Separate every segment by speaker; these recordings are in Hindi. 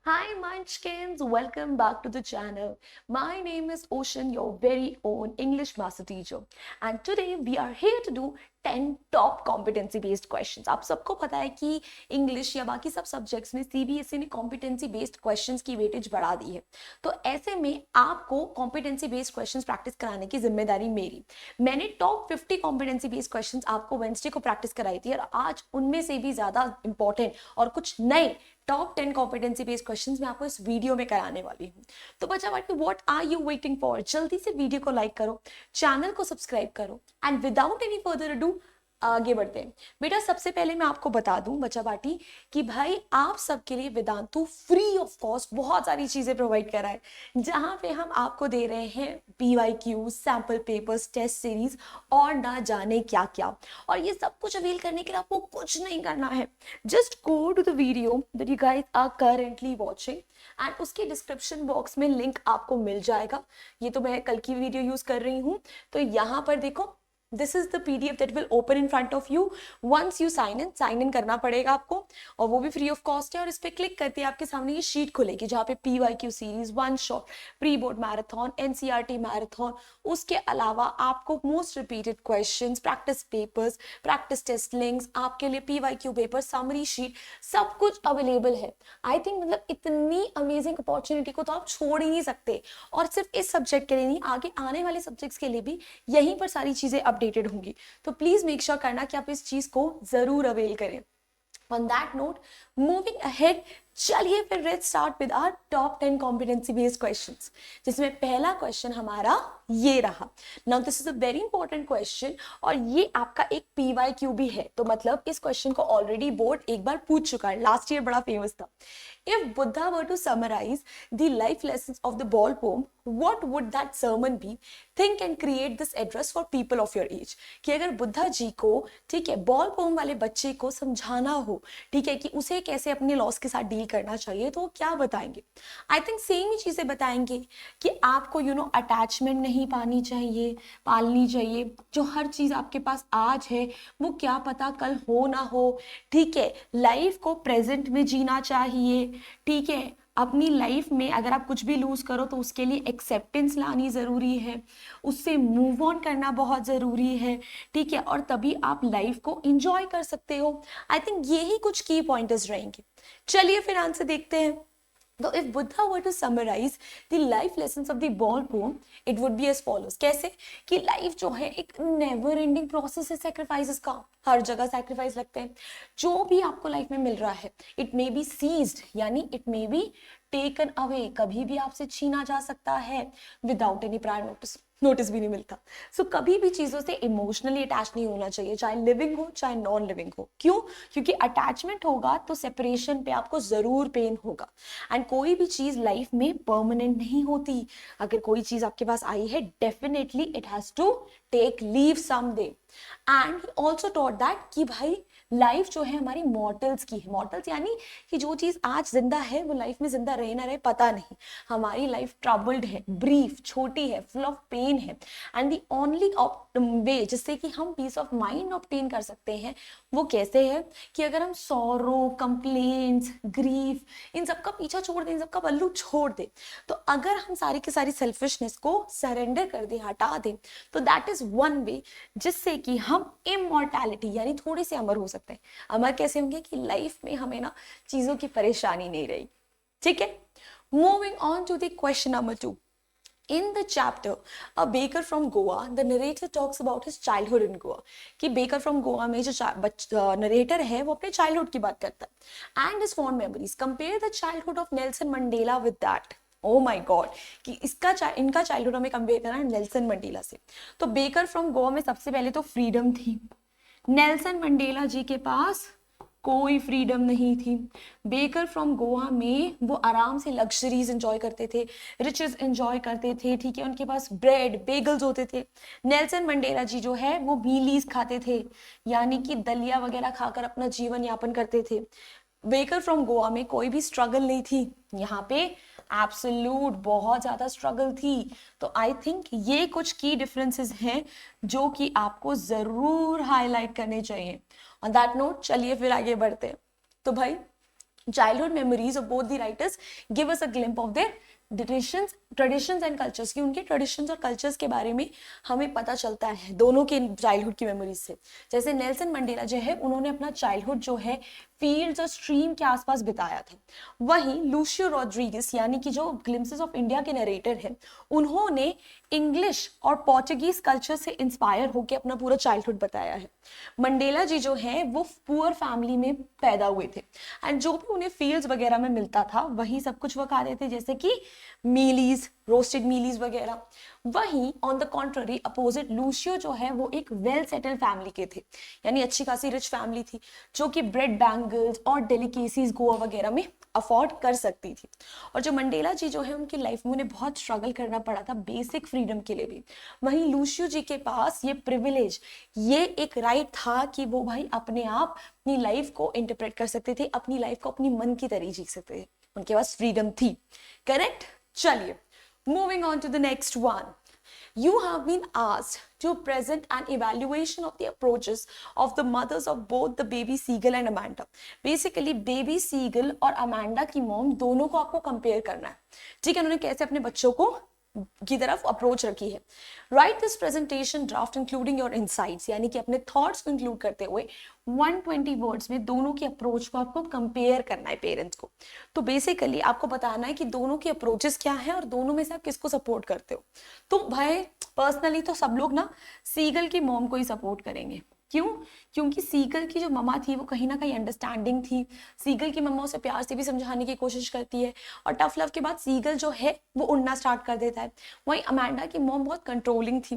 Speaker 1: Hi Munchkins, welcome back to the channel. My name is Ocean, your very own English master teacher. And today we are here to do 10 top competency based questions. आप सबको पता है कि इंग्लिश या बाकी सब सब्जेक्ट्स में सीबीएसई ने कॉम्पिटेंसी बेस्ड क्वेश्चंस की वेटेज बढ़ा दी है। तो ऐसे में आपको कॉम्पिटेंसी बेस्ड क्वेश्चंस प्रैक्टिस कराने की जिम्मेदारी मेरी। मैंने टॉप 50 कॉम्पिटेंसी बेस्ड क्वेश्चंस आपको वेंसडे को प्रैक्टिस कराई थी और आज उनमें से भी ज्यादा इंपॉर्टेंट और कुछ नए टॉप 10 कॉम्पिटेंसी बेस्ड क्वेश्चंस मैं आपको इस वीडियो में कराने वाली हूँ। तो बच्चा बाटी what are you waiting for? जल्दी से वीडियो को लाइक करो, चैनल को सब्सक्राइब करो and without any further ado आगे बढ़ते हैं। बेटा सबसे पहले मैं आपको बता दूं बच्चा बाटी कि भाई आप सबके लिए वेदांतु फ्री ऑफ कॉस्ट बहुत सारी चीजें प्रोवाइड कर रहा है, जहां पे हम आपको दे रहे हैं PYQ, sample papers, test series और ना जाने क्या क्या। और ये सब कुछ अवेल करने के लिए आपको कुछ नहीं करना है, just go to the video that you guys are currently watching and उसके डिस्क्रिप्शन बॉक्स में लिंक आपको मिल जाएगा। ये तो मैं कल की वीडियो यूज कर रही हूँ, तो यहाँ पर देखो this is the PDF that will open in front of you once you sign in करना पड़ेगा आपको और वो भी फ्री ऑफ कॉस्ट है। और इस पर क्लिक करते ही आपके सामने ये शीट खुलेगी जहाँ पे PYQ series, one shot, pre board marathon, NCERT marathon, उसके अलावा आपको most repeated questions, practice papers, practice test links, आपके लिए PYQ पेपर, समरी शीट, सब कुछ अवेलेबल है। आई थिंक मतलब इतनी अमेजिंग अपॉर्चुनिटी को तो आप छोड़ ही नहीं सकते। और सिर्फ इस सब्जेक्ट के लिए नहीं, आगे आने वाले सब्जेक्ट्स के लिए भी यहीं पर सारी चीजें अपडेटेड होंगी। तो प्लीज मेक श्योर करना कि आप इस चीज को जरूर अवेल करें। On that note, moving ahead, चलिए फिर let's start with our top 10 competency based questions, जिसमें पहला क्वेश्चन हमारा ये रहा। Now this is a very important question और ये आपका एक PYQ भी है, तो मतलब इस क्वेश्चन को ऑलरेडी बोर्ड एक बार पूछ चुका है, लास्ट ईयर बड़ा फेमस था। If Buddha were to summarize the life lessons of the ball poem, what would that sermon be? Think and create this address for people of your age. कि अगर बुद्धा जी को, ठीक है, बॉल पोम वाले बच्चे को समझाना हो, ठीक है, कि उसे कैसे अपने लॉस के साथ डील करना चाहिए, तो वो क्या बताएंगे? आई थिंक सेम ही चीजें बताएंगे कि आपको अटैचमेंट नहीं पालनी चाहिए। जो हर चीज आपके पास आज है वो क्या पता कल हो ना हो, ठीक है। लाइफ को प्रेजेंट में जीना चाहिए, ठीक है। अपनी लाइफ में अगर आप कुछ भी लूज करो तो उसके लिए एक्सेप्टेंस लानी जरूरी है, उससे मूव ऑन करना बहुत जरूरी है, ठीक है। और तभी आप लाइफ को एंजॉय कर सकते हो। आई थिंक यही कुछ की पॉइंटर्स रहेंगे। चलिए फिर आंसर देखते हैं। तो if Buddha were to summarize the life lessons of the ball poem, it would be as follows. कैसे कि लाइफ जो है एक नेवर एंडिंग प्रोसेस है सैक्रिफाइसेस का, हर जगह सैक्रिफाइस लगते हैं। जो भी आपको लाइफ में मिल रहा है, इट मे बी सीज्ड यानी it may be taken away, कभी भी आपसे छीना जा सकता है विदाउट एनी प्रायर नोटिस भी नहीं मिलता। सो कभी भी चीजों से इमोशनली अटैच नहीं होना चाहिए, चाहे लिविंग हो चाहे नॉन लिविंग हो। क्यों? क्योंकि अटैचमेंट होगा तो सेपरेशन पे आपको जरूर पेन होगा। एंड कोई भी चीज लाइफ में परमानेंट नहीं होती। अगर कोई चीज आपके पास आई है, definitely it has to take leave some day. And also taught that कि भाई लाइफ जो है हमारी मॉर्टल्स की है। मॉर्टल्स यानी कि जो चीज आज जिंदा है वो लाइफ में जिंदा रहे ना रहे पता नहीं। हमारी लाइफ ट्रबल्ड है, ब्रीफ, छोटी है, फुल ऑफ पेन है। एंड द ओनली वे जिससे कि हम पीस ऑफ माइंड ऑब्टेन कर सकते हैं वो कैसे है कि अगर हम सॉरो, कंप्लेन्स, ग्रीफ, इन सबका पीछा छोड़ दें, इन सबका पल्लू छोड़ दें, तो अगर हम सारी की सारी सेल्फिशनेस को सरेंडर कर दें, हटा दें, तो दैट इज वन वे जिससे कि हम इमॉर्टैलिटी यानी थोड़े से अमर हो सकते हैं। अमर कैसे होंगे कि लाइफ में हमें ना चीजों की परेशानी नहीं रही, ठीक है। Moving on to the question number 2. In the chapter, A Baker from Goa, the narrator talks about his childhood in Goa. कि बेकर फ्रॉम गोवा में जो नरेटर है वो अपने चाइल्डहुड की बात करता है। And his fond memories compare the childhood of Nelson Mandela with that. Oh my god, कि इनका चाइल्डहुड हमें कंपेयर करना है नेल्सन मंडेला से। तो बेकर फ्रॉम गोवा में सबसे पहले तो फ्रीडम थी। नेल्सन मंडेला जी के पास कोई फ्रीडम नहीं थी। बेकर फ्रॉम गोवा में वो आराम से लग्जरीज एंजॉय करते थे, रिचेस एंजॉय करते थे, ठीक है। उनके पास ब्रेड, बेगल्स होते थे। नेल्सन मंडेला जी जो है वो मीलीज खाते थे, यानी कि दलिया वगैरह खाकर अपना जीवन यापन करते थे। बेकर फ्रॉम गोवा में कोई भी स्ट्रगल नहीं थी, यहाँ पे एब्सोल्यूट बहुत ज्यादा स्ट्रगल थी। तो आई थिंक ये कुछ की डिफरेंसेस हैं जो कि आपको जरूर हाईलाइट करने चाहिए। ऑन दैट नोट चलिए फिर आगे बढ़ते हैं। तो भाई childhood memories of both the writers give us a glimpse of their traditions and cultures की, उनके ट्रेडिशंस और कल्चर्स के बारे में हमें पता चलता है दोनों के चाइल्डहुड की मेमोरीज से। जैसे नेल्सन मंडेला जो है, उन्होंने अपना चाइल्डहुड जो है फील्ड्स और स्ट्रीम के आसपास बिताया था। वहीं लूसियो रॉड्रिगेज यानी कि जो ग्लिम्पसेस ऑफ इंडिया के नरेटर हैं, उन्होंने इंग्लिश और पोर्चुगीज कल्चर से इंस्पायर होकर अपना पूरा चाइल्डहुड बताया है। मंडेला जी जो है वो पुअर फैमिली में पैदा हुए थे एंड जो भी उन्हें फील्ड्स वगैरह में मिलता था वही सब कुछ वो खाते थे, जैसे कि मीलीज, रोस्टेड मीलीज वगैरह। वहीं on the contrary opposite Lucio जो है वो एक वेल सेटल्ड फैमिली के थे, यानी अच्छी खासी रिच फैमिली थी जो कि ब्रेड बैंगल्स और डेलिकेसीज गोवा वगैरह में अफोर्ड कर सकती थी। और जो मंडेला जी जो है उनकी लाइफ में उन्हें बहुत स्ट्रगल करना पड़ा था बेसिक फ्रीडम के लिए भी। वहीं लूसियो जी के पास ये प्रिविलेज, ये एक राइट था कि वो भाई अपने आप अपनी लाइफ को इंटरप्रेट कर सकते थे, अपनी लाइफ को अपनी मन की तरह जी सकते थे, उनके पास फ्रीडम थी। करेक्ट? चलिए, moving on to the next one. You have been asked to present an evaluation of the approaches of the mothers of both the baby Seagull and Amanda. Basically, baby Seagull और Amanda की मॉम दोनों को आपको कंपेयर करना है, ठीक है, उन्होंने कैसे अपने बच्चों को की तरफ अप्रोच रखी है। Right this presentation draft including your insights, यानी कि अपने थॉट्स को इंक्लूड करते हुए 120 वर्ड्स में दोनों की अप्रोच को आपको कंपेयर करना है पेरेंट्स को। तो बेसिकली आपको बताना है कि दोनों की अप्रोचेस क्या है और दोनों में से आप किसको सपोर्ट करते हो। तो भाई पर्सनली तो सब लोग ना सीगल की मॉम को ही सपोर्ट करेंगे। क्यों? क्योंकि सीगल की जो मम्मा थी वो कहीं ना कहीं अंडरस्टैंडिंग थी, सीगल की मम्मा उसे प्यार से भी समझाने की कोशिश करती है और टफ लव के बाद सीगल जो है वो उड़ना स्टार्ट कर देता है। वहीं अमेंडा की मॉम बहुत कंट्रोलिंग थी,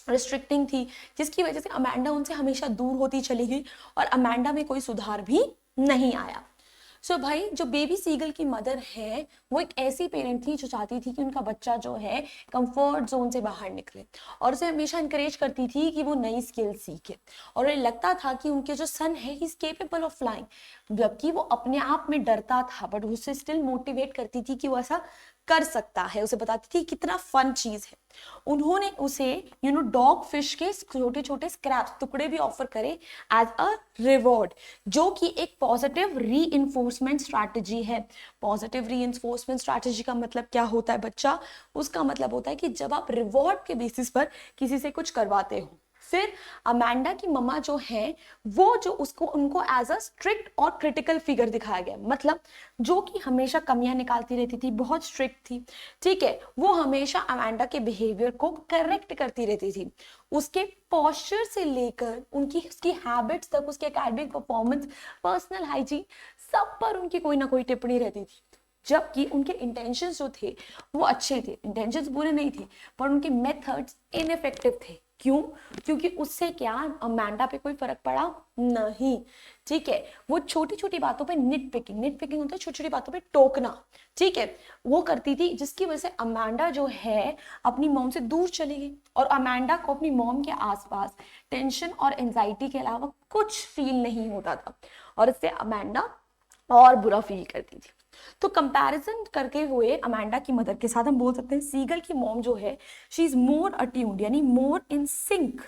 Speaker 1: रिस्ट्रिक्टिंग थी, जिसकी वजह से अमेंडा उनसे हमेशा दूर होती चली गई और अमेंडा में कोई सुधार भी नहीं आया। सो भाई जो बेबी सीगल की मदर है वो एक ऐसी पेरेंट थी जो चाहती थी कि उनका बच्चा जो है कंफर्ट जोन से बाहर निकले और उसे हमेशा इंकरेज करती थी कि वो नई स्किल सीखे। और उन्हें लगता था कि उनके जो सन है he is capable of flying, जबकि वो अपने आप में डरता था, बट उसे स्टिल मोटिवेट करती थी कि वो ऐसा कर सकता है, उसे बताती थी कितना फन चीज है। उन्होंने उसे डॉग फिश के छोटे छोटे स्क्रैप्स, टुकड़े भी ऑफर करे एज अ रिवॉर्ड, जो कि एक पॉजिटिव रीइंफोर्समेंट स्ट्रैटेजी है। पॉजिटिव रीइंफोर्समेंट स्ट्रैटेजी का मतलब क्या होता है बच्चा? उसका मतलब होता है कि जब आप रिवॉर्ड के बेसिस पर किसी से कुछ करवाते हो। फिर अमेंडा की मम्मा जो है वो जो उसको उनको एज अ स्ट्रिक्ट और क्रिटिकल फिगर दिखाया गया, मतलब जो कि हमेशा कमियां निकालती रहती थी, बहुत स्ट्रिक्ट थी, ठीक है, वो हमेशा अमेंडा के बिहेवियर को करेक्ट करती रहती थी। उसके पोस्चर से लेकर उसकी हैबिट्स तक, उसके एकेडमिक परफॉर्मेंस, पर्सनल हाइजीन, सब पर उनकी कोई ना कोई टिप्पणी रहती थी। जबकि उनके इंटेंशंस जो थे वो अच्छे थे, इंटेंशंस बुरे नहीं थे, पर उनके मेथड्स इनइफेक्टिव थे। क्यों? क्योंकि उससे क्या अमेंडा पे कोई फर्क पड़ा नहीं, ठीक है। वो छोटी छोटी बातों पे निट पिकिंग होता है छोटी छोटी बातों पे टोकना, ठीक है, वो करती थी, जिसकी वजह से अमेंडा जो है अपनी मॉम से दूर चली गई और अमेंडा को अपनी मॉम के आसपास टेंशन और एंजाइटी के अलावा कुछ फील नहीं होता था और इससे अमेंडा और बुरा फील करती थी। तो कंपैरिजन करके हुए अमेंडा की मदर के साथ हम बोल सकते हैं सीगल की मॉम जो है शी इज मोर अट्यून्ड, यानी more in sync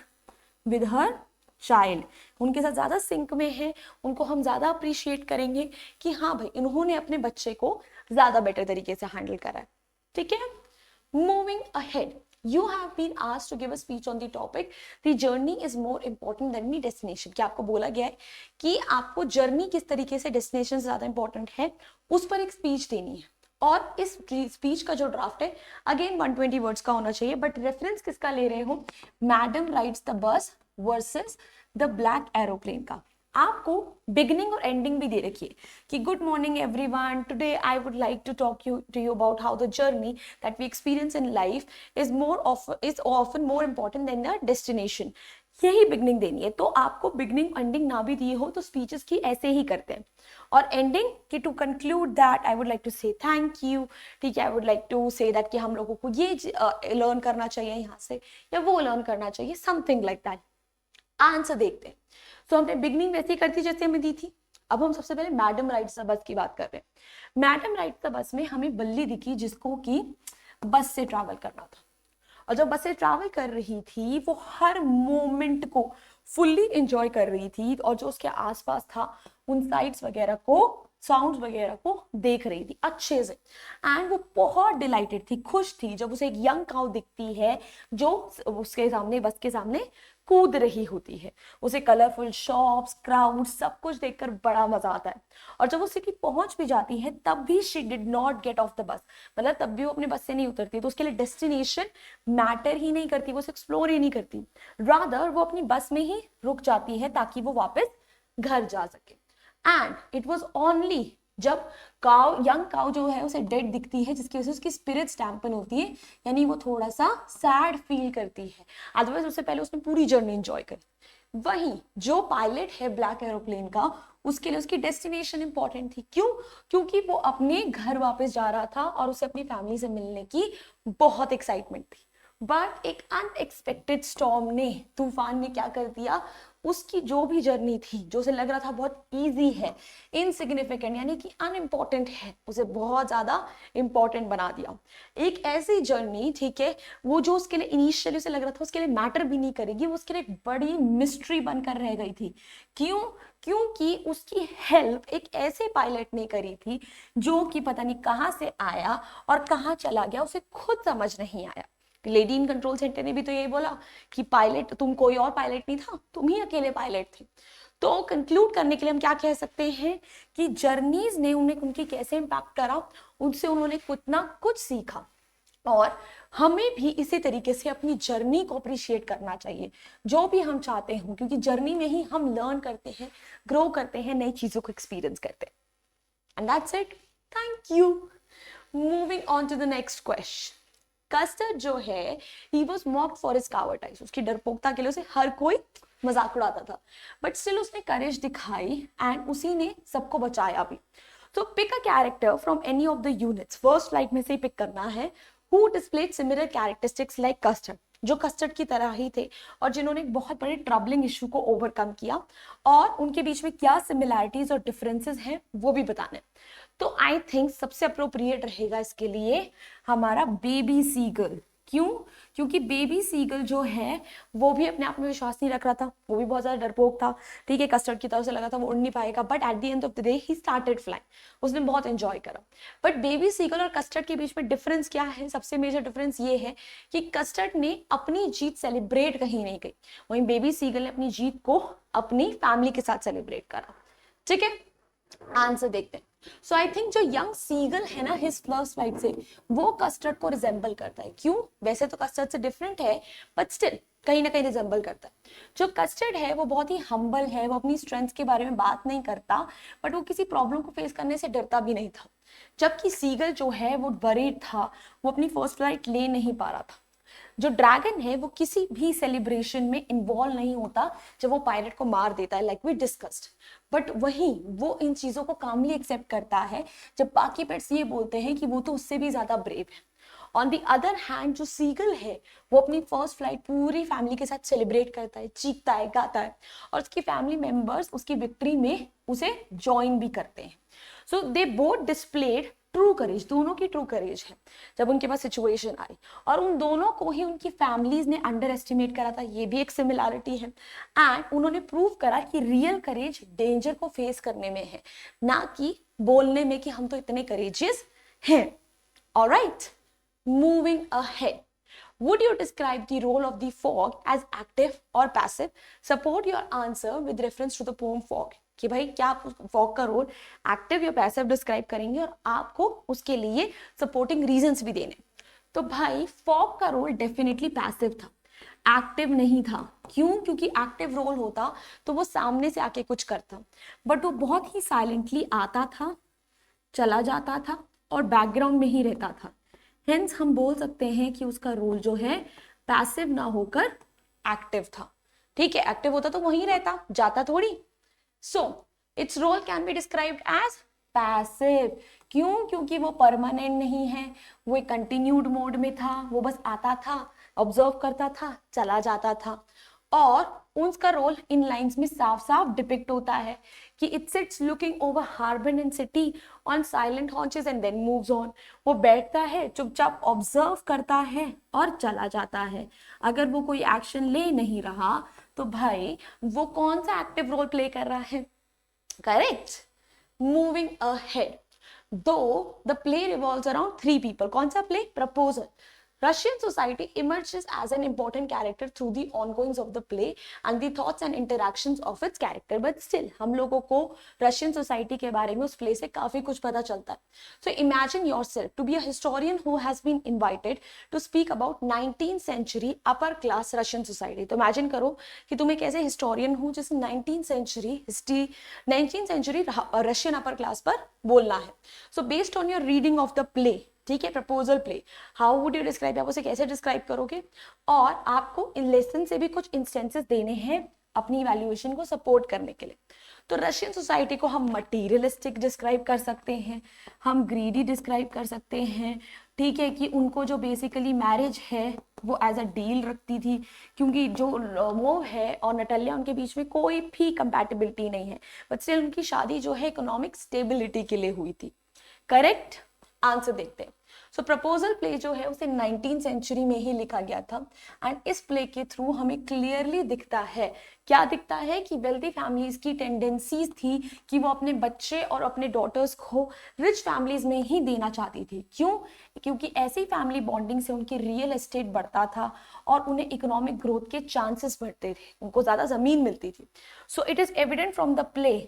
Speaker 1: with her child, उनके साथ ज्यादा सिंक में है, उनको हम ज्यादा अप्रिशिएट करेंगे कि हाँ भाई इन्होंने अपने बच्चे को ज्यादा बेटर तरीके से हैंडल करा है, ठीक है। Moving ahead, you have been asked to give a speech on the topic the journey is more important than the destination। क्या आपको बोला गया है कि आपको जर्नी किस तरीके से डेस्टिनेशन से ज्यादा इंपॉर्टेंट है, उस पर एक स्पीच देनी है। और इस स्पीच का जो ड्राफ्ट है अगेन 120 वर्ड्स का होना चाहिए, बट रेफरेंस किसका ले रहे हो? Madam rides the bus versus the black aeroplane का। आपको बिगिनिंग और एंडिंग भी दे रखी है कि good morning everyone, today I would like to talk to you about how the journey that we experience in life is often more important than the destination. यही बिगनिंग देनी है। तो आपको बिगनिंग एंडिंग ना भी दिए हो तो स्पीचेस की ऐसे ही करते हैं। और एंडिंग कि to conclude that I would like to say thank you, ठीक है, I would like to say that कि हम लोगों को ये लर्न करना चाहिए यहाँ से या वो लर्न करना चाहिए, समथिंग लाइक दैट। आंसर देखते हैं। तो हमने बिगनिंग वैसे ही करती जैसे हमें दी थी। अब हम सबसे पहले मैडम राइड्स द बस की बात कर रहे हैं। मैडम राइड्स द बस में हमें बल्ली दिखी जिसको कि बस से ट्रैवल करना था, और जब बस से ट्रैवल कर रही थी वो हर मोमेंट को फुल्ली एंजॉय कर रही थी और जो उसके आसपास था उन साइट्स वगैरह को साउंड्स वगैरह को देख रही थी अच्छे से, एंड वो बहुत डिलाइटेड थी, खुश थी जब उसे एक यंग काउ दिखती है जो उसके सामने, बस के सामने कूद रही होती है। उसे कलरफुल शॉप्स, क्राउड, सब कुछ देखकर बड़ा मजा आता है। और जब वो सिटी पहुंच भी जाती है तब भी she did not gate of the bus, मतलब तब भी वो अपने बस से नहीं उतरती। तो उसके लिए डेस्टिनेशन मैटर ही नहीं करती, वो उसे एक्सप्लोर ही नहीं करती, रादर वो अपनी बस में ही रुक जाती है ताकि वो वापस घर जा सके। एंड इट वॉज ओनली जब काउ, यंग काउ जो है उसे डेड दिखती है, जिसकी वजह से उसकी स्पिरिट्स डैम्पन होती है, यानी वो थोड़ा सा सैड फील करती है। अदरवाइज उससे पहले उसने पूरी जर्नी एंजॉय करी। वहीं जो पायलट है ब्लैक एरोप्लेन का, उसके लिए उसकी डेस्टिनेशन इंपॉर्टेंट थी। क्यों? क्योंकि वो अपने घर वापस जा रहा था और उसे अपनी फैमिली से मिलने की बहुत एक्साइटमेंट थी। बट एक अनएक्सपेक्टेड स्टॉर्म ने, तूफान ने क्या कर दिया, उसकी जो भी जर्नी थी, जो उसे लग रहा था बहुत इजी है, इनसिग्निफिकेंट यानी कि अनइम्पॉर्टेंट है, उसे बहुत ज्यादा इंपॉर्टेंट बना दिया। एक ऐसी जर्नी, ठीक है, वो जो उसके लिए इनिशियली उसे लग रहा था उसके लिए मैटर भी नहीं करेगी, वो उसके लिए एक बड़ी मिस्ट्री बनकर रह गई थी। क्यों? क्योंकि उसकी हेल्प एक ऐसे पायलट ने करी थी जो कि पता नहीं कहाँ से आया और कहाँ चला गया, उसे खुद समझ नहीं आया। लेडी इन कंट्रोल सेंटर ने भी तो यही बोला कि पायलट तुम, कोई और पायलट नहीं था, तुम ही अकेले पायलट थे। तो कंक्लूड करने के लिए हम क्या कह सकते हैं कि जर्नीज ने उन्हें, उनकी कैसे इम्पैक्ट करा, उनसे उन्होंने कुछ ना कुछ सीखा। और हमें भी इसी तरीके से अपनी जर्नी को अप्रिशिएट करना चाहिए, जो भी हम चाहते हैं, क्योंकि जर्नी में ही हम लर्न करते हैं, ग्रो करते हैं, नई चीजों को एक्सपीरियंस करते हैं। And that's it, thank you. Moving on to the next question. Custard जो है, he was mocked for his cowardice, उसकी डरपोकता के लिए उसे हर कोई मजाक उड़ाता था, बट स्टिल उसने करेज दिखाई एंड उसी ने सबको बचाया भी। तो pick a character from any of the units, first slide में से ही पिक करना है, who displayed similar characteristics like custard, जो कस्टर्ड की तरह ही थे और जिन्होंने एक बहुत बड़े ट्रबलिंग इशू को ओवरकम किया, और उनके बीच में क्या सिमिलैरिटीज और डिफरेंसेस हैं वो भी बताने। तो आई थिंक सबसे अप्रोप्रिएट रहेगा इसके लिए हमारा बेबी सीगल। क्यों? क्योंकि बेबी सीगल जो है वो भी अपने आप में विश्वास नहीं रख रहा था, वो भी बहुत ज्यादा डरपोक था, ठीक है, कस्टर्ड की तरफ से लगा था वो उड़ नहीं पाएगा, but at the end of the day he started flying, उसने बहुत एंजॉय करा। बट बेबी सीगल और कस्टर्ड के बीच में डिफरेंस क्या है? सबसे मेजर डिफरेंस ये है कि कस्टर्ड ने अपनी जीत सेलिब्रेट कहीं नहीं की, वहीं बेबी सीगल ने अपनी जीत को अपनी फैमिली के साथ सेलिब्रेट करा। ठीक है, आंसर देखते हैं। सो आई थिंक जो यंग सीगल है ना, हिज फर्स्ट फ्लाइट से, वो कस्टर्ड को रिजेंबल करता है। क्यों? वैसे तो कस्टर्ड से डिफरेंट है, बट स्टिल कहीं ना कहीं रिजेंबल करता है। जो कस्टर्ड है वो बहुत ही हम्बल है, वो अपनी स्ट्रेंथ के बारे में बात नहीं करता, बट वो किसी प्रॉब्लम को फेस करने से डरता भी नहीं था। जबकि सीगल जो है वो वरीड था, वो अपनी फर्स्ट फ्लाइट ले नहीं पा रहा था। जो ड्रैगन है वो किसी भी सेलिब्रेशन में इन्वॉल्व नहीं होता जब वो पायलट को मार देता है, लाइक वी डिस्कस्ड, बट वहीं वो इन चीजों को कामली एक्सेप्ट करता है जब बाकी पेट्स ये बोलते हैं कि वो तो उससे भी ज्यादा ब्रेव है। ऑन द अदर हैंड जो सीगल है वो अपनी फर्स्ट फ्लाइट पूरी फैमिली के साथ सेलिब्रेट करता है, चीखता है, गाता है, और उसकी फैमिली मेंबर्स उसकी विक्ट्री में उसे ज्वाइन भी करते हैं। सो दे बोथ डिस्प्लेड ट्रू करेज, दोनों की ट्रू करेज है जब उनके पास सिचुएशन आई, और उन दोनों को ही उनकी फैमिलीज ने अंडर एस्टिमेट करा था, ये भी एक सिमिलैरिटी है। एंड उन्होंने प्रूव करा कि रियल करेज डेंजर को फेस करने में है, ना कि बोलने में कि हम तो इतने करेजियस हैं। Alright, moving ahead, would you describe the role of the fog as active or passive? Support your answer with reference to the poem fog, कि भाई क्या आप फॉग का रोल एक्टिव या पैसिव डिस्क्राइब करेंगे और आपको उसके लिए सपोर्टिंग रीजंस भी देने। तो भाई फॉग का रोल डेफिनेटली पैसिव था, एक्टिव नहीं था। क्यों? क्योंकि एक्टिव रोल होता तो वो सामने से आके कुछ करता, बट वो बहुत ही साइलेंटली आता था, चला जाता था और बैकग्राउंड में ही रहता था। हेंस हम बोल सकते हैं कि उसका रोल जो है पैसिव ना होकर एक्टिव था। ठीक है, एक्टिव होता तो वहीं रहता, जाता थोड़ी। So its role can be described as passive. क्यों? क्योंकि वो परमानेंट नहीं है, वो एक कंटिन्यूड मोड में था, वो बस आता था, ऑब्जर्व करता था, चला जाता था। और उसका रोल इन लाइंस में साफ साफ डिपिक्ट होता है कि it sits looking over harbour and city on silent haunches and then moves on. वो बैठता है, चुपचाप ऑब्जर्व करता है और चला जाता है। अगर वो कोई एक्शन ले नहीं रहा तो भाई वो कौन सा एक्टिव रोल प्ले कर रहा है? करेक्ट। मूविंग अहेड, दो the play revolves around 3 people. कौन सा play? Proposal. Russian society emerges as an important character through the ongoings of the play and the thoughts and interactions of its character. But still, हम लोगों को Russian society के बारे में उस play से काफी कुछ पता चलता है. So imagine yourself to be a historian who has been invited to speak about 19th century upper class Russian society. तो imagine करो कि तुम एक ऐसे historian हो जिसे 19th century history, 19th century Russian upper class पर बोलना है. So based on your reading of the play, ठीक है, proposal play, how would you describe, आप उसे कैसे डिस्क्राइब करोगे, और आपको इन लेसन से भी कुछ इंस्टेंसेस देने हैं अपनी इवैल्यूएशन को सपोर्ट करने के लिए. तो रशियन सोसाइटी को हम मटीरियलिस्टिक डिस्क्राइब कर सकते हैं, हम ग्रीडी डिस्क्राइब कर सकते हैं, ठीक है, कि उनको जो बेसिकली मैरिज है वो एज अ डील रखती थी, क्योंकि जो मोव है और नटालिया उनके बीच में कोई भी कंपैटिबिलिटी नहीं है, बट स्टिल उनकी शादी जो है इकोनॉमिक स्टेबिलिटी के लिए हुई थी. करेक्ट आंसर देखते हैं. सो प्रपोजल प्ले जो है उसे 19th सेंचुरी में ही लिखा गया था, एंड इस प्ले के थ्रू हमें क्लियरली दिखता है, क्या दिखता है, कि वेल्दी फैमिलीज की टेंडेंसीज थी कि वो अपने बच्चे और अपने डॉटर्स को रिच फैमिलीज में ही देना चाहती थी. क्यों? क्योंकि ऐसी फैमिली बॉन्डिंग से उनकी रियल एस्टेट बढ़ता था और उन्हें इकोनॉमिक ग्रोथ के चांसेस बढ़ते थे, उनको ज्यादा जमीन मिलती थी. So it is evident from the play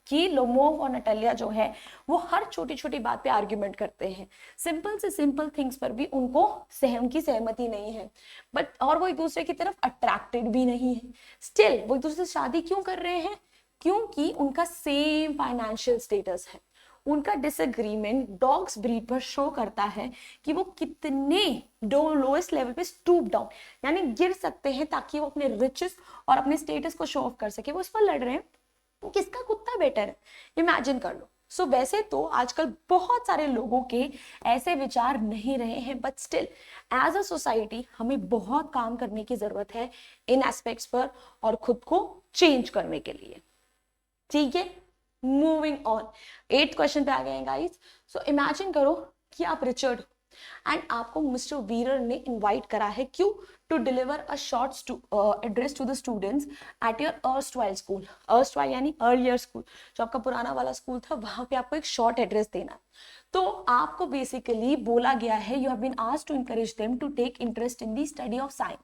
Speaker 1: कि लोमोव और नटालिया जो है वो हर छोटी छोटी बात पे आर्ग्यूमेंट करते हैं, सिंपल से सिंपल थिंग्स पर भी उनको उनकी सहमति नहीं है, बट और वो एक दूसरे की तरफ अट्रैक्टेड भी नहीं है. स्टिल वो एक दूसरे से शादी क्यों कर रहे हैं? क्योंकि उनका सेम फाइनेंशियल स्टेटस है. उनका डिसएग्रीमेंट डॉग्स ब्रीड पर शो करता है कि वो कितने लोएस्ट लेवल पे स्टूप डाउन, यानी गिर सकते हैं ताकि वो अपने रिचेस और अपने स्टेटस को शो ऑफ कर सके. वो इस पर लड़ रहे हैं किसका कुत्ता बेटर है, इमेजिन कर लो. सो वैसे तो आजकल बहुत सारे लोगों के ऐसे विचार नहीं रहे हैं, but still as a society हमें बहुत काम करने की जरूरत है इन एस्पेक्ट्स पर और खुद को चेंज करने के लिए. ठीक है, मूविंग ऑन, 8th क्वेश्चन पे आ गए हैं गाइस. सो इमेजिन करो कि आप रिचर्ड एंड आपको मिस्टर वीरर ने इनवाइट करा है, क्यों? To deliver a short address to the students at your erstwhile school. Erstwhile यानी अर्लियर स्कूल, जो आपका पुराना वाला स्कूल था, वहां पे आपको एक शॉर्ट एड्रेस देना है. तो आपको बेसिकली बोला गया है, you have been asked to encourage them to take interest in the study of science,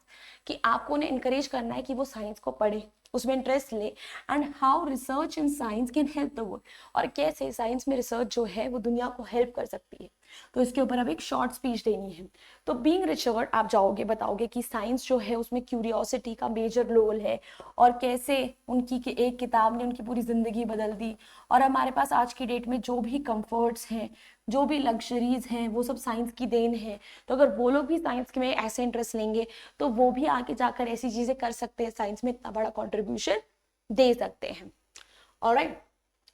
Speaker 1: कि आपको उन्हें इनकरेज करना है कि वो साइंस को पढ़े, उसमें इंटरेस्ट ले, and how research in science can help the world, और कैसे साइंस में रिसर्च जो है वो दुनिया को हेल्प कर सकती है. तो इसके ऊपर अब एक शॉर्ट स्पीच देनी है. तो बीइंग रिचर्ड आप जाओगे, बताओगे कि साइंस जो है उसमें क्यूरियोसिटी का मेजर रोल है, और कैसे उनकी एक किताब ने उनकी पूरी जिंदगी बदल दी, और हमारे पास आज की डेट में जो भी कंफर्ट्स हैं, जो भी लग्जरीज हैं, वो सब साइंस की देन है. तो अगर वो लोग भी साइंस में ऐसे इंटरेस्ट लेंगे तो वो भी आगे जाकर ऐसी चीजें कर सकते हैं, साइंस में इतना बड़ा कॉन्ट्रीब्यूशन दे सकते हैं. Alright,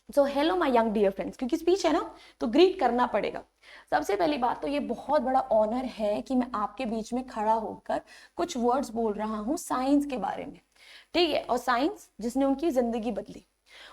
Speaker 1: so hello my young dear friends, क्योंकि स्पीच है ना तो ग्रीट करना पड़ेगा. सबसे पहली बात तो ये बहुत बड़ा ऑनर है कि मैं आपके बीच में खड़ा होकर कुछ वर्ड्स बोल रहा हूँ साइंस के बारे में, ठीक है, और साइंस जिसने उनकी जिंदगी बदली.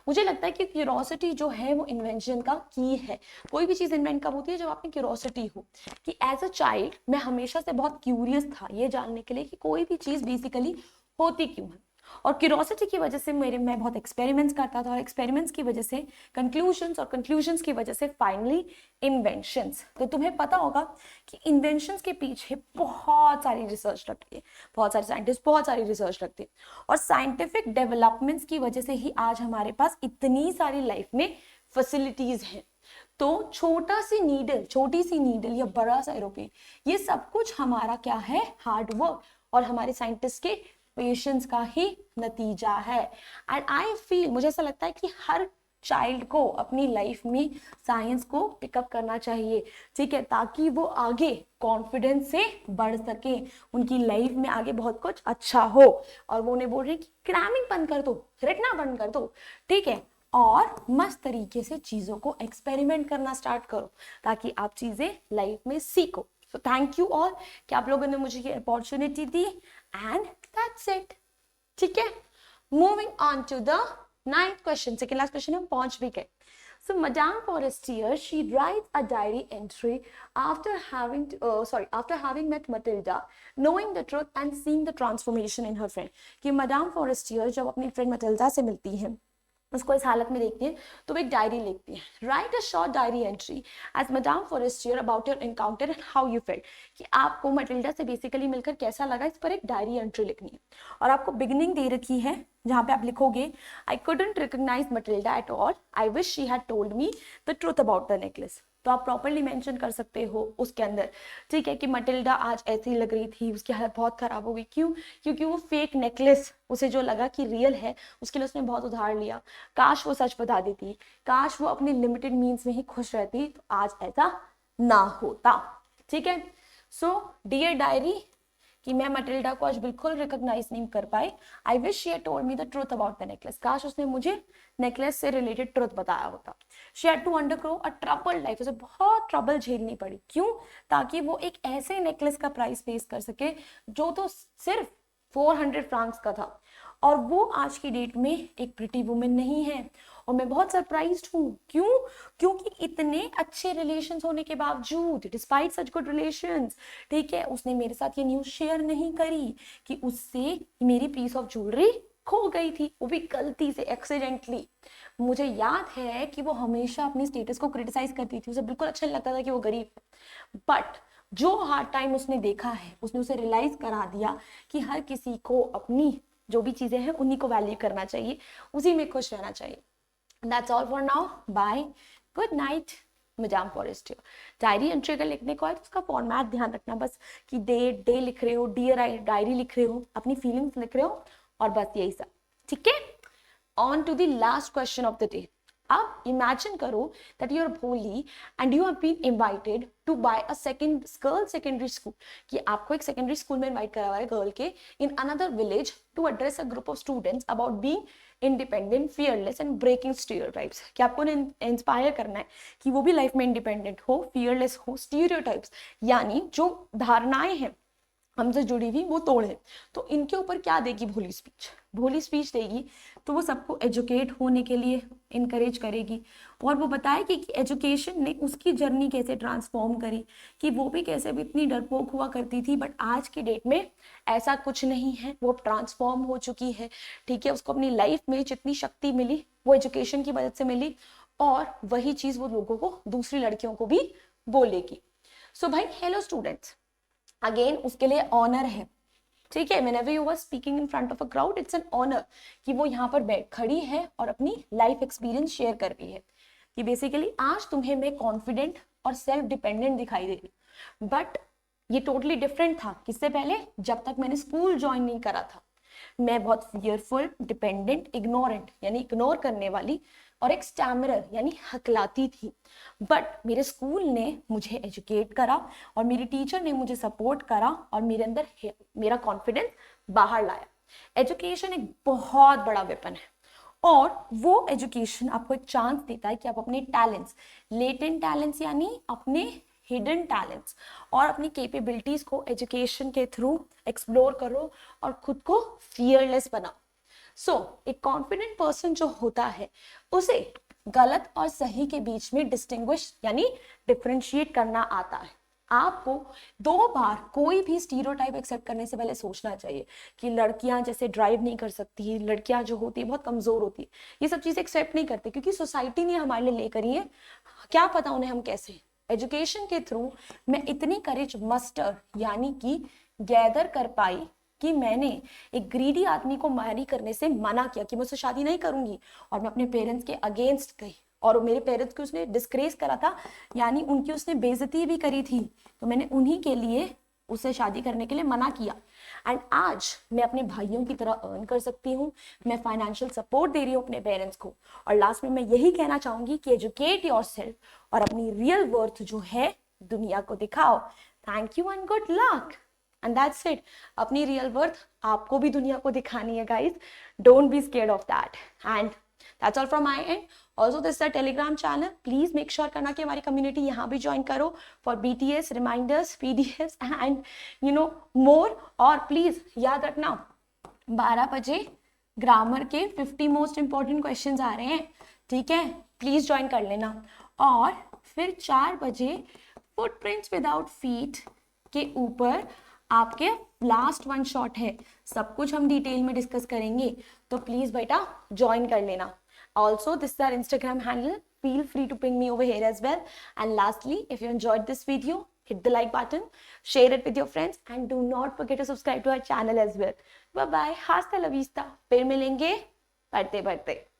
Speaker 1: मुझे लगता है कि क्यूरोसिटी जो है वो इन्वेंशन का की है. कोई भी चीज इन्वेंट कब होती है? जब आप में क्यूरोसिटी हो. कि एज अ चाइल्ड मैं हमेशा से बहुत क्यूरियस था ये जानने के लिए कि कोई भी चीज बेसिकली होती क्यों है, और क्यूरोसिटी की वजह से मैं बहुत एक्सपेरिमेंट्स करता था, और एक्सपेरिमेंट्स की वजह से कंक्लूजन्स, और कंक्लूजन्स की वजह से फाइनली इन्वेंशंस. तो तुम्हें पता होगा कि इन्वेंशंस के पीछे बहुत सारी रिसर्च लगती है, बहुत सारे साइंटिस्ट, बहुत सारी रिसर्च लगती है, और साइंटिफिक डेवलपमेंट्स की वजह से ही आज हमारे पास इतनी सारी लाइफ में फैसिलिटीज हैं. तो छोटी सी नीडल या बड़ा सा एरोप्लेन, ये सब कुछ हमारा क्या है? हार्ड वर्क और हमारे साइंटिस्ट के पेशेंस का ही नतीजा है. एंड आई फील, मुझे ऐसा लगता है कि हर चाइल्ड को अपनी लाइफ में साइंस को पिकअप करना चाहिए, ठीक है, ताकि वो आगे कॉन्फिडेंस से बढ़ सके, उनकी लाइफ में आगे बहुत कुछ अच्छा हो. और वो उन्हें बोल रहे हैं कि क्रैमिंग बंद कर दो, रटना बंद कर दो, ठीक है, और मस्त तरीके से चीजों को एक्सपेरिमेंट करना स्टार्ट करो ताकि आप चीजें लाइफ में सीखो. सो थैंक यू ऑल कि आप लोगों ने मुझे ये अपॉर्चुनिटी दी, एंड दैट्स इट. ठीक है, moving on to the 9th question. Second last question हम पहुंच भी गए. So Madame Forestier, she writes a diary entry after having met Matilda, knowing the truth and seeing the transformation in her friend. कि Madame Forestier जब अपनी फ्रेंड मटिल्डा से मिलती हैं उसको इस हालत में देखती है तो वो एक डायरी लिखती है। Write a short diary entry as madam Forestier about your encounter and how you felt, कि आपको मटिल्डा से बेसिकली मिलकर कैसा लगा, इस पर एक डायरी एंट्री लिखनी है। और आपको बिगिनिंग दे रखी है जहाँ पे आप लिखोगे I couldn't recognize Matilda at all, I wish she had told me the truth about the necklace. तो आप प्रॉपरली मेंशन कर सकते हो उसके अंदर, ठीक है, कि मटिल्डा आज ऐसी लग रही थी, उसकी हालत बहुत खराब हो गई। क्यों? क्योंकि वो फेक नेकलेस उसे जो लगा कि रियल है, उसके लिए उसने बहुत उधार लिया। काश वो सच बता देती, काश वो अपनी लिमिटेड मीन्स में ही खुश रहती, तो आज ऐसा ना होता। ठीक है, सो डियर डायरी, कि मैं मटिल्डा को आज बिल्कुल रिकॉग्नाइज नहीं कर पाई। I wish she had told me the truth about the necklace, काश उसने मुझे नेकलेस से रिलेटेड ट्रूथ बताया होता। She had to undergo a trouble life, उसे बहुत ट्रबल झेलनी पड़ी। क्यों? ताकि वो एक ऐसे नेकलेस का प्राइस फेस कर सके जो तो सिर्फ 400 फ्रांक्स का था, और वो आज की डेट में एक प्रिटी वुमेन नहीं है। और मैं बहुत सरप्राइज्ड हूँ। क्यों? क्योंकि इतने अच्छे रिलेशंस होने के बावजूद, डिस्पाइट सच गुड रिलेशंस, ठीक है, उसने मेरे साथ ये न्यूज़ शेयर नहीं करी कि उससे मेरी पीस ऑफ ज्वेलरी खो गई थी, वो भी गलती से, एक्सीडेंटली। मुझे याद है कि वो हमेशा अपनी स्टेटस को क्रिटिसाइज करती थी, उसे बिल्कुल अच्छा नहीं लगता था कि वो गरीब है। बट जो हार्ड टाइम उसने देखा है, उसने उसे रियलाइज करा दिया कि हर किसी को अपनी जो भी चीजें हैं उन्हीं को वैल्यू करना चाहिए, उसी में खुश रहना चाहिए। That's all for now. Bye. Good night. Madam Forestier. Diary entry अगर लिखने को है तो उसका फॉर्मेट ध्यान रखना, बस कि डे लिख रहे हो, डियर डायरी लिख रहे हो, अपनी फीलिंग्स लिख रहे हो, और बस यही सब। ठीक है, on to the last question of the day. अब इमेजिन करो that you are Bholi and you have been invited to by a girl secondary school, कि आपको एक सेकेंडरी स्कूल में इनवाइट करा हुआ है गर्ल के, in another village, to address a group of students about being independent, fearless and breaking stereotypes, कि आपको इंस्पायर करना है कि वो भी लाइफ में इंडिपेंडेंट हो, फियरलेस हो, स्टीरियोटाइप्स यानी जो धारणाएं हैं हमसे जुड़ी हुई वो तोड़े। तो इनके ऊपर क्या देगी भोली स्पीच? भोली स्पीच देगी तो वो सबको एजुकेट होने के लिए इनकरेज करेगी, और वो बताएगी कि एजुकेशन ने उसकी जर्नी कैसे ट्रांसफॉर्म करी, कि वो भी कैसे भी इतनी डरपोक हुआ करती थी, बट आज की डेट में ऐसा कुछ नहीं है, वो ट्रांसफॉर्म हो चुकी है। ठीक है, उसको अपनी लाइफ में जितनी शक्ति मिली वो एजुकेशन की मदद से मिली, और वही चीज वो लोगों को, दूसरी लड़कियों को भी बोलेगी। सो भाई, हेलो स्टूडेंट्स, अगेन उसके लिए ऑनर है। ठीक है, whenever you were speaking in front of a crowd, it's an honor कि वो यहाँ पर बैठ खड़ी है और अपनी लाइफ एक्सपीरियंस शेयर कर रही है, कि बेसिकली आज तुम्हें मैं कॉन्फिडेंट और सेल्फ डिपेंडेंट दिखाई दे रही। बट ये टोटली डिफरेंट था किससे पहले, जब तक मैंने स्कूल ज्वाइन नहीं करा था। मैं बहुत फियरफुल, डिपेंडेंट, इग्नोरेंट यानी इग्नोर करने वाली, और एक स्टैमरर यानी हकलाती थी। बट मेरे स्कूल ने मुझे एजुकेट करा, और मेरी टीचर ने मुझे सपोर्ट करा, और मेरे अंदर मेरा कॉन्फिडेंस बाहर लाया। एजुकेशन एक बहुत बड़ा वेपन है, और वो एजुकेशन आपको एक चांस देता है कि आप अपने टैलेंट्स, लेटेंट टैलेंट्स यानी अपने हिडन टैलेंट्स और अपनी कैपेबिलिटीज को एजुकेशन के थ्रू एक्सप्लोर करो और खुद को फियरलेस बनाओ। सो एक कॉन्फिडेंट पर्सन जो होता है उसे गलत और सही के बीच में डिस्टिंग्विश यानी डिफरेंशिएट करना आता है। आपको 2 बार कोई भी स्टीरियोटाइप एक्सेप्ट करने से पहले सोचना चाहिए कि लड़कियां जैसे ड्राइव नहीं कर सकती, लड़कियां जो होती है बहुत कमजोर होती है, ये सब चीजें एक्सेप्ट नहीं करते क्योंकि सोसाइटी ने हमारे लिए लेकर ही है, क्या पता उन्हें हम कैसे। एजुकेशन के थ्रू मैं इतनी करेज मस्टर यानी कि गैदर कर पाई कि मैंने एक ग्रीडी आदमी को मैरी करने से मना किया कि मैं उससे शादी नहीं करूंगी, और मैं अपने पेरेंट्स के अगेंस्ट गई, और मेरे पेरेंट्स को उसने डिस्ग्रेस करा था यानी उनकी उसने बेइज्जती भी करी थी, तो मैंने उन्हीं के लिए उससे शादी करने के लिए मना किया। एंड आज मैं अपने भाइयों की तरह अर्न कर सकती हूँ, मैं फाइनेंशियल सपोर्ट दे रही हूँ अपने पेरेंट्स को। और लास्ट में मैं यही कहना चाहूंगी कि एजुकेट योरसेल्फ और अपनी रियल वर्थ जो है दुनिया को दिखाओ। Thank you and good luck. And that's it. अपनी रियल वर्थ आपको भी दुनिया को दिखानी है guys, don't be scared of that. And that's all from my end. Also this is a telegram channel, please make sure करना कि हमारी community यहाँ भी join करो for BTS reminders, PDFs and you know more। और please याद रखना 12 बजे ग्रामर के 50 मोस्ट इंपॉर्टेंट क्वेश्चंस आ रहे हैं, ठीक है, प्लीज ज्वाइन कर लेना। और फिर 4 बजे फुटप्रिंट्स विदाउट फीट के ऊपर आपके लास्ट 1 शॉट है, सब कुछ हम डिटेल में डिस्कस करेंगे, तो प्लीज बेटा ज्वाइन कर लेना। Also, this is our Instagram handle. Feel free to ping me over here as well. And lastly, if you enjoyed this video, hit the like button, share it with your friends, and do not forget to subscribe to our channel as well. Bye bye. Hasta la vista. फिर मिलेंगे पढ़ते पढ़ते.